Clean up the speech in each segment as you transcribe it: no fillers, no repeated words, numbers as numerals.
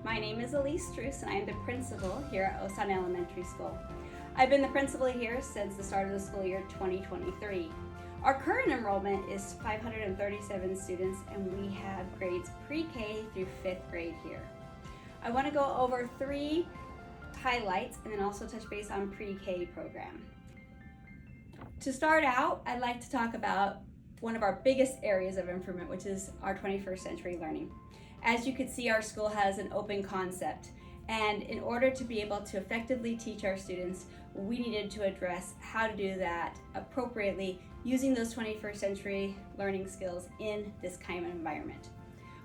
My name is Elise Struess and I am the principal here at Osan Elementary School. I've been the principal here since the start of the school year 2023. Our current enrollment is 537 students and we have grades pre-K through 5th grade here. I want to go over 3 highlights and then also touch base on pre-K program. To start out, I'd like to talk about one of our biggest areas of improvement, which is our 21st century learning. As you can see, our school has an open concept, and in order to be able to effectively teach our students, we needed to address how to do that appropriately using those 21st century learning skills in this kind of environment.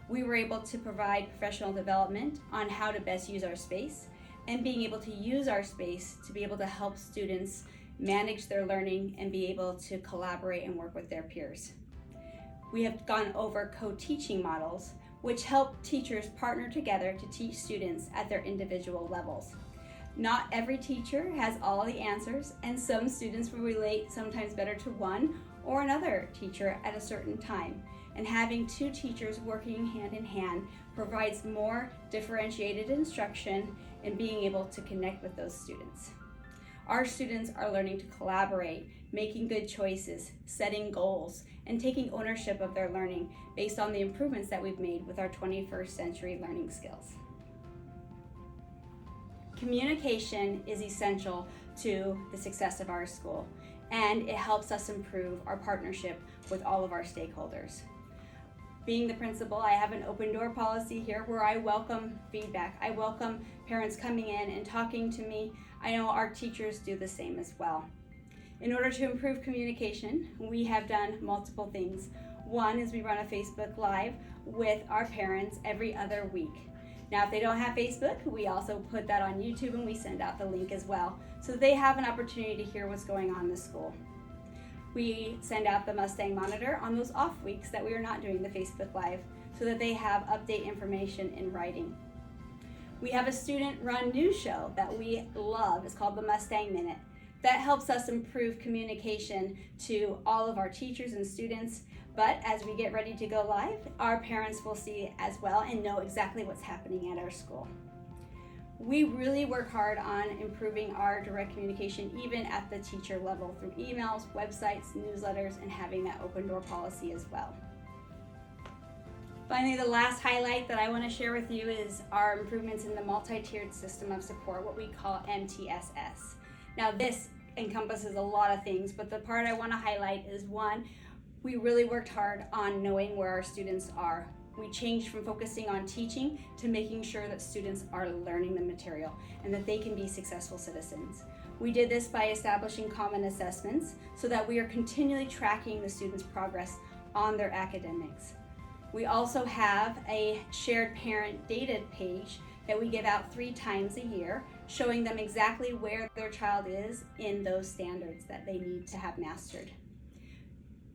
We were able to provide professional development on how to best use our space and being able to use our space to be able to help students manage their learning and be able to collaborate and work with their peers. We have gone over co-teaching models, which help teachers partner together to teach students at their individual levels. Not every teacher has all the answers, and some students will relate sometimes better to one or another teacher at a certain time. And having 2 teachers working hand in hand provides more differentiated instruction and being able to connect with those students. Our students are learning to collaborate, making good choices, setting goals, and taking ownership of their learning based on the improvements that we've made with our 21st century learning skills. Communication is essential to the success of our school, and it helps us improve our partnership with all of our stakeholders. Being the principal, I have an open door policy here where I welcome feedback. I welcome parents coming in and talking to me. I know our teachers do the same as well. In order to improve communication, we have done multiple things. One is we run a Facebook Live with our parents every other week. Now, if they don't have Facebook, we also put that on YouTube and we send out the link as well, so they have an opportunity to hear what's going on in the school. We send out the Mustang Monitor on those off weeks that we are not doing the Facebook Live so that they have update information in writing. We have a student-run news show that we love. It's called the Mustang Minute. That helps us improve communication to all of our teachers and students, but as we get ready to go live, our parents will see as well and know exactly what's happening at our school. We really work hard on improving our direct communication even at the teacher level through emails, websites, newsletters, and having that open door policy as well. Finally, the last highlight that I want to share with you is our improvements in the multi-tiered system of support, what we call MTSS. Now this encompasses a lot of things, but the part I want to highlight is one, we really worked hard on knowing where our students are. We changed from focusing on teaching to making sure that students are learning the material and that they can be successful citizens. We did this by establishing common assessments so that we are continually tracking the students' progress on their academics. We also have a shared parent data page that we give out 3 times a year, showing them exactly where their child is in those standards that they need to have mastered.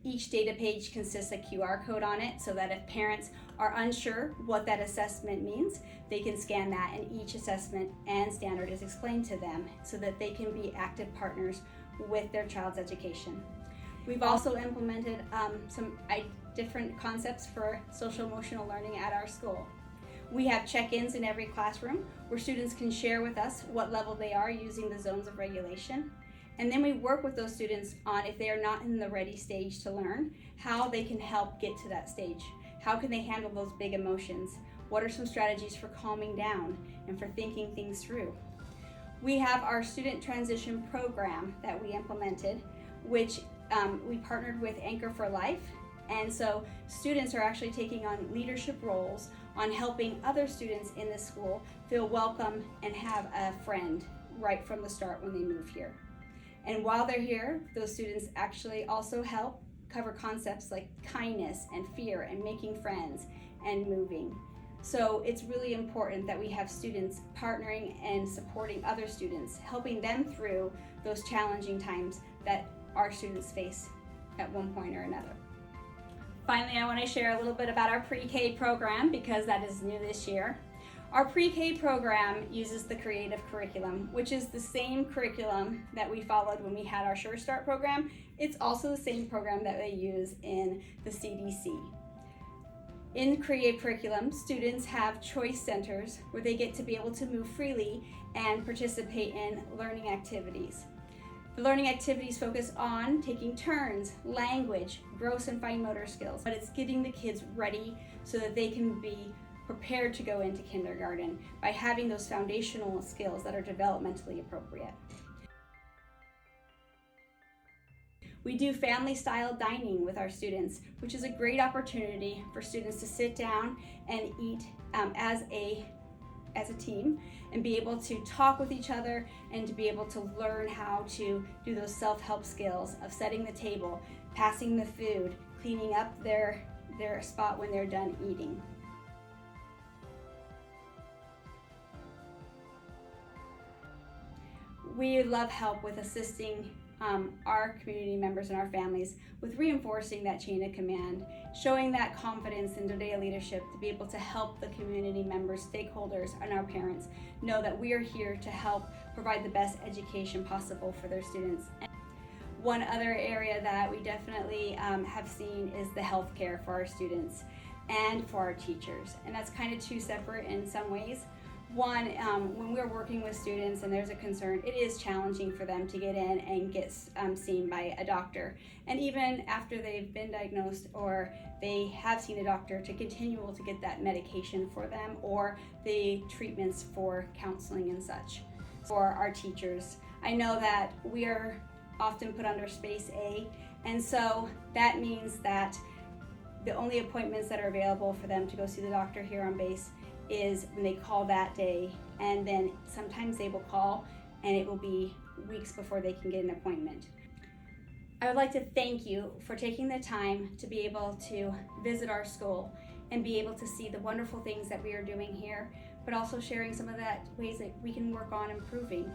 Each data page consists of a QR code on it so that if parents are unsure what that assessment means, they can scan that and each assessment and standard is explained to them so that they can be active partners with their child's education. We've also implemented some different concepts for social emotional learning at our school. We have check-ins in every classroom where students can share with us what level they are using the zones of regulation. And then we work with those students on, if they are not in the ready stage to learn, how they can help get to that stage. How can they handle those big emotions? What are some strategies for calming down and for thinking things through? We have our student transition program that we implemented, which we partnered with Anchor for Life. And so students are actually taking on leadership roles on helping other students in the school feel welcome and have a friend right from the start when they move here. And while they're here, those students actually also help cover concepts like kindness and fear and making friends and moving. So it's really important that we have students partnering and supporting other students, helping them through those challenging times that our students face at one point or another. Finally, I want to share a little bit about our pre-K program because that is new this year. Our pre-K program uses the creative curriculum, which is the same curriculum that we followed when we had our Sure Start program. It's also the same program that they use in the CDC. In Create Curriculum, students have choice centers where they get to be able to move freely and participate in learning activities. The learning activities focus on taking turns, language, gross and fine motor skills, but it's getting the kids ready so that they can be prepared to go into kindergarten by having those foundational skills that are developmentally appropriate. We do family-style dining with our students, which is a great opportunity for students to sit down and eat as a team and be able to talk with each other and to be able to learn how to do those self-help skills of setting the table, passing the food, cleaning up their spot when they're done eating. We love help with assisting our community members and our families with reinforcing that chain of command, showing that confidence in day leadership to be able to help the community members, stakeholders, and our parents know that we are here to help provide the best education possible for their students. One other area that we definitely have seen is the healthcare for our students and for our teachers, and that's kind of two separate in some ways. One, when we're working with students and there's a concern, it is challenging for them to get in and get seen by a doctor. And even after they've been diagnosed or they have seen a doctor, to continue to get that medication for them or the treatments for counseling and such. For our teachers, I know that we are often put under Space A, and so that means that the only appointments that are available for them to go see the doctor here on base is when they call that day, and then sometimes they will call and it will be weeks before they can get an appointment. I would like to thank you for taking the time to be able to visit our school and be able to see the wonderful things that we are doing here, but also sharing some of that ways that we can work on improving.